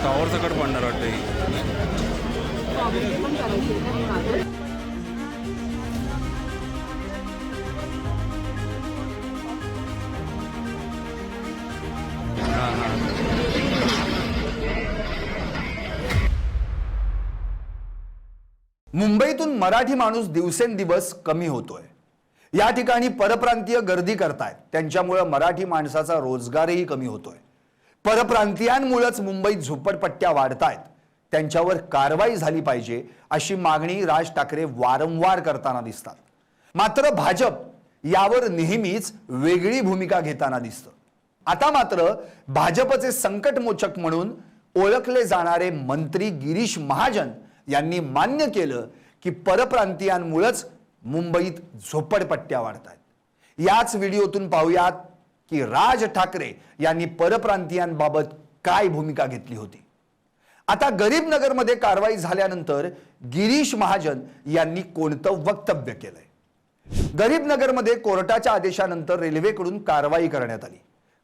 Tower सकट पडणार वाटतं ही. हां हां. मुंबईतून मराठी माणूस दिवसेंदिवस कमी होतोय. या ठिकाणी परप्रांतीय गर्दी करतायत, त्यांच्यामुळे मराठी माणसाचा रोजगारही कमी होतोय. परप्रांतीयांमुळेच मुंबईत झोपडपट्ट्या वाढतायत, त्यांच्यावर कारवाई झाली पाहिजे अशी मागणी राज ठाकरे वारंवार करताना दिसतात. मात्र भाजप यावर नेहमीच वेगळी भूमिका घेताना दिसतं. आता मात्र भाजपचे संकटमोचक म्हणून ओळखले जाणारे मंत्री गिरीश महाजन यांनी मान्य केलं की परप्रांतीयांमुळेच मुंबईत झोपडपट्ट्या वाढतायत. याच व्हिडिओतून पाहूयात की राज ठाकरे यांनी परप्रांतीयांबाबत काय भूमिका घेतली होती. आता गरीब नगरमध्ये कारवाई झाल्यानंतर गिरीश महाजन यांनी कोणतं वक्तव्य केलंय. गरीब नगरमध्ये कोर्टाच्या आदेशानंतर रेल्वेकडून कारवाई करण्यात आली.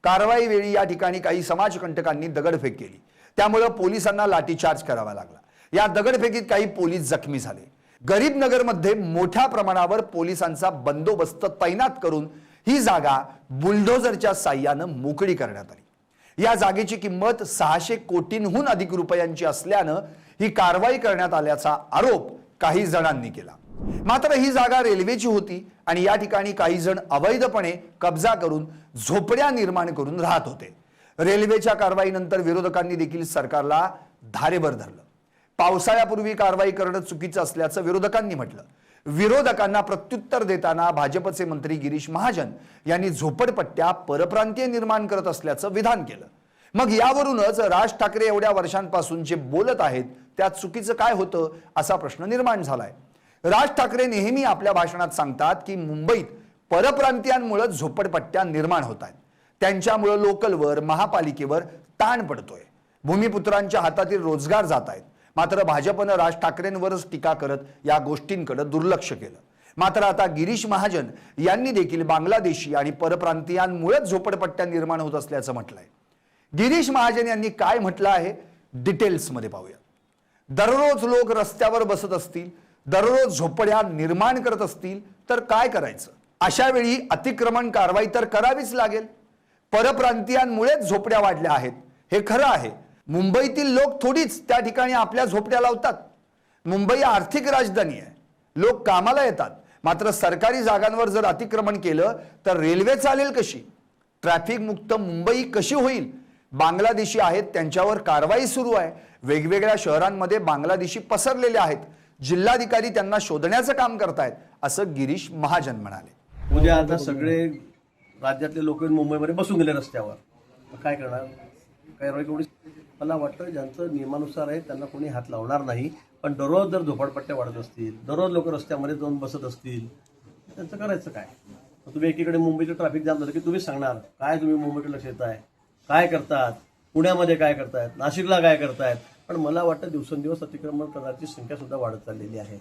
कारवाई वेळी या ठिकाणी काही समाजकंटकांनी दगडफेक केली, त्यामुळे पोलिसांना लाठीचार्ज करावा लागला. या दगडफेकीत काही पोलीस जखमी झाले. गरीब नगरमध्ये मोठ्या प्रमाणावर पोलिसांचा बंदोबस्त तैनात करून ही जागा बुलडोझरच्या साह्यानं मोकळी करण्यात आली. या जागेची किंमत 600 कोटींहून अधिक रुपयांची असल्यानं ही कारवाई करण्यात आल्याचा आरोप काही जणांनी केला. मात्र ही जागा रेल्वेची होती आणि या ठिकाणी काही जण अवैधपणे कब्जा करून झोपड्या निर्माण करून राहत होते. रेल्वेच्या कारवाईनंतर विरोधकांनी देखील सरकारला धारेवर धरलं. पावसाळ्यापूर्वी कारवाई करणं चुकीचं असल्याचं विरोधकांनी म्हटलं. विरोधकांना प्रत्युत्तर देताना भाजपचे मंत्री गिरीश महाजन यांनी झोपडपट्ट्या परप्रांतीय निर्माण करत असल्याचं विधान केलं. मग यावरूनच राज ठाकरे एवढ्या वर्षांपासून जे बोलत आहेत त्यात चुकीचं काय होतं असा प्रश्न निर्माण झालाय. राज ठाकरे नेहमी आपल्या भाषणात सांगतात की मुंबईत परप्रांतीयांमुळे झोपडपट्ट्या निर्माण होत आहेत, त्यांच्यामुळे लोकलवर महापालिकेवर ताण पडतोय, भूमिपुत्रांच्या हातातील रोजगार जात आहेत. मात्र भाजपनं राज ठाकरेंवरच टीका करत या गोष्टींकडे दुर्लक्ष केलं. मात्र आता गिरीश महाजन यांनी देखील बांगलादेशी आणि परप्रांतीयांमुळेच झोपडपट्ट्या निर्माण होत असल्याचं म्हटलंय. गिरीश महाजन यांनी काय म्हटलं आहे डिटेल्समध्ये पाहूया. दररोज लोक रस्त्यावर बसत असतील, दररोज झोपड्या निर्माण करत असतील तर काय करायचं? अशा वेळी अतिक्रमण कारवाई तर करावीच लागेल. परप्रांतीयांमुळेच झोपड्या वाढल्या आहेत हे खरं आहे. मुंबईतील लोक थोडीच त्या ठिकाणी आपल्या झोपड्या लावतात. मुंबई आर्थिक राजधानी आहे, लोक कामाला येतात. मात्र सरकारी जागांवर जर अतिक्रमण केलं तर रेल्वे चालेल कशी? ट्रॅफिक मुक्त मुंबई कशी होईल? बांगलादेशी आहेत त्यांच्यावर कारवाई सुरू आहे. वेगवेगळ्या शहरांमध्ये बांगलादेशी पसरलेले आहेत. जिल्हाधिकारी त्यांना शोधण्याचं काम करतायत असं गिरीश महाजन म्हणाले. उद्या आता सगळे राज्यातले लोक मुंबईमध्ये बसून गेले रस्त्यावर, काय करणार? कारवाई मला वाटतं ज्यांचं नियमानुसार आहे त्यांना कोणी हात लावणार नाही. पण दररोज जर झोपडपट्ट्या वाढत असतील, दररोज लोक रस्त्यामध्ये जाऊन बसत असतील, त्यांचं करायचं काय? तुम्ही एकीकडे मुंबईचं ट्रॅफिक जाम झालं की तुम्ही सांगणार काय तुम्ही मुंबईकडे लक्ष येत आहे, काय करतात, पुण्यामध्ये काय करतायत, नाशिकला काय करतायत. पण मला वाटतं दिवसेंदिवस अतिक्रमण करण्याची संख्या सुद्धा वाढत चाललेली आहे.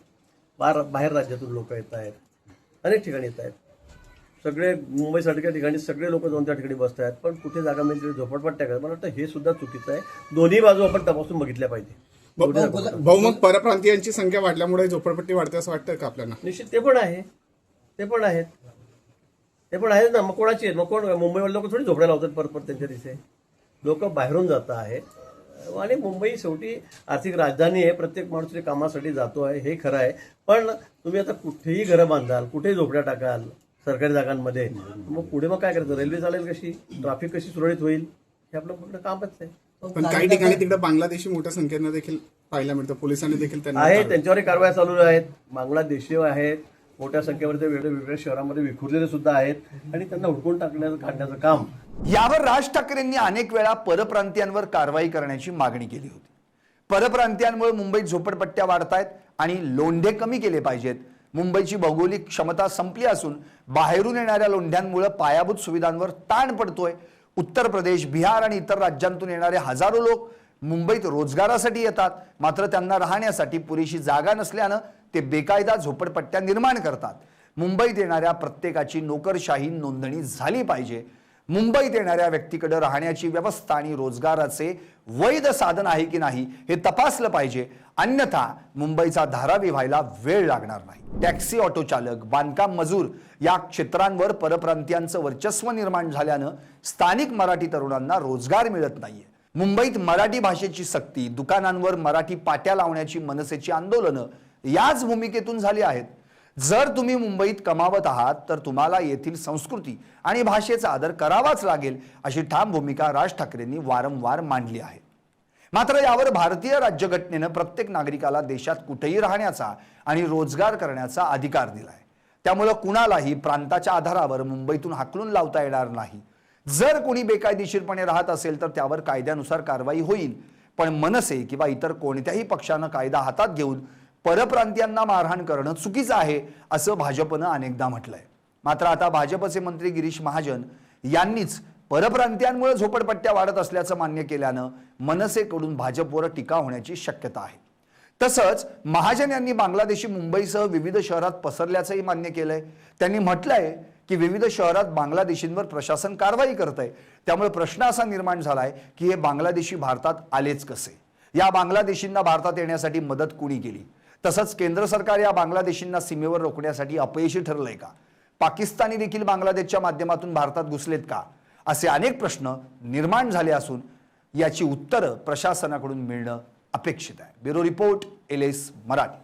बाहेर राज्यातून लोक येत आहेत, अनेक ठिकाणी येत आहेत. सगळे मुंबईसारख्या ठिकाणी सगळे लोक जाऊन त्या ठिकाणी बसत आहेत. पण कुठे जागा मिळते झोपडपट्ट्या करतात. मला वाटतं हे सुद्धा चुकीचं आहे. दोन्ही बाजू आपण तपासून बघितल्या पाहिजे. भाऊ, मग परप्रांतीयांची संख्या वाढल्यामुळे झोपडपट्टी वाढते असं वाटतं का आपल्याला? निश्चित ते पण आहे, ते पण आहेत ना. मग कोणाची आहेत? मग कोण मुंबईवाले लोक थोडी झोपड्या लावतात परत त्यांच्या तिथे? लोक बाहेरून जात आहेत आणि मुंबई शेवटी आर्थिक राजधानी आहे. प्रत्येक माणूस कामासाठी जातो आहे, हे खरं आहे. पण तुम्ही आता कुठेही घरं बांधाल, कुठेही झोपड्या टाकाल सरकारी जागांमध्ये, मग पुढे मग काय करायचं? रेल्वे चालेल कशी? ट्रॅफिक कशी सुरळीत होईल? हे आपलं कुठलं कामच आहे. पण काही ठिकाणी तिकडे बांगलादेशी मोठ्या संख्येनं देखील पाहायला मिळतं. पोलिसांनी देखील त्यांना आहे, त्यांच्यावरही कारवाया चालू आहेत. बांगलादेशी आहेत मोठ्या संख्येवर, ते वेगवेगळ्या शहरांमध्ये विखुरलेले सुद्धा आहेत आणि त्यांना हुडकून काढण्याचं काम. यावर राज ठाकरेंनी अनेक वेळा परप्रांतीयांवर कारवाई करण्याची मागणी केली होती. परप्रांतीयांमुळे मुंबईत झोपडपट्ट्या वाढतायत आणि लोंढे कमी केले पाहिजेत. मुंबईची भौगोलिक क्षमता संपली असून बाहेरून येणाऱ्या लोंढ्यांमुळे पायाभूत सुविधांवर ताण पडतोय. उत्तर प्रदेश, बिहार आणि इतर राज्यांतून येणारे हजारो लोक मुंबईत रोजगारासाठी येतात, मात्र त्यांना राहण्यासाठी पुरेशी जागा नसल्यानं ते बेकायदा झोपडपट्ट्या निर्माण करतात. मुंबईत येणाऱ्या प्रत्येकाची नोकरशाही नोंदणी झाली पाहिजे. मुंबईत येणाऱ्या व्यक्तीकडे राहण्याची व्यवस्था आणि रोजगाराचे वैध साधन आहे की नाही हे तपासलं पाहिजे, अन्यथा मुंबईचा धारावी व्हायला वेळ लागणार नाही। टॅक्सी, ऑटो चालक, बांधकाम मजूर या क्षेत्रांवर परप्रांतीयांचं वर्चस्व निर्माण झाल्यानं स्थानिक मराठी तरुणांना रोजगार मिळत नाहीये। मुंबईत मराठी भाषेची सक्ती, दुकानांवर मराठी पाट्या लावण्याची मनसेची आंदोलनं याच भूमिकेतून झाली आहेत। जर तुम्ही मुंबईत कमावत आहात तर तुम्हाला येथील संस्कृती आणि भाषेचा आदर करावाच लागेल, अशी ठाम भूमिका राज ठाकरेंनी वारंवार मांडली आहे। मात्र यावर भारतीय राज्यघटनेनं प्रत्येक नागरिकाला देशात कुठेही राहण्याचा आणि रोजगार करण्याचा अधिकार दिलाय। त्यामुळे कुणालाही प्रांताच्या आधारावर मुंबईतून हाकलून लावता येणार नाही। जर कोणी बेकायदेशीरपणे राहत असेल तर त्यावर कायद्यानुसार कारवाई होईल, पण मनसे किंवा इतर कोणत्याही पक्षानं कायदा हातात घेऊन परप्रांतीयांना मारहाण करणं चुकीचं आहे, असं भाजपनं अनेकदा म्हटलंय। मात्र आता भाजपचे मंत्री गिरीश महाजन यांनीच परप्रांतीयांमुळे झोपडपट्ट्या वाढत असल्याचं मान्य केल्यानं मनसेकडून भाजपवर टीका होण्याची शक्यता आहे। तसंच महाजन यांनी बांगलादेशी मुंबईसह विविध शहरात पसरल्याचंही मान्य केलंय। त्यांनी म्हटलंय की विविध शहरात बांगलादेशींवर प्रशासन कारवाई करतंय, त्यामुळे प्रश्न असा निर्माण झालाय की हे बांगलादेशी भारतात आलेच कसे? या बांगलादेशींना भारतात येण्यासाठी मदत कुणी केली? तसंच केंद्र सरकार या बांगलादेशींना सीमेवर रोखण्यासाठी अपयशी ठरलंय का? पाकिस्तानी देखील बांगलादेशच्या माध्यमातून भारतात घुसलेत का? असे अनेक प्रश्न निर्माण झाले असून याची उत्तरं प्रशासनाकडून मिळणं अपेक्षित आहे। Bureau report, LS Marathi.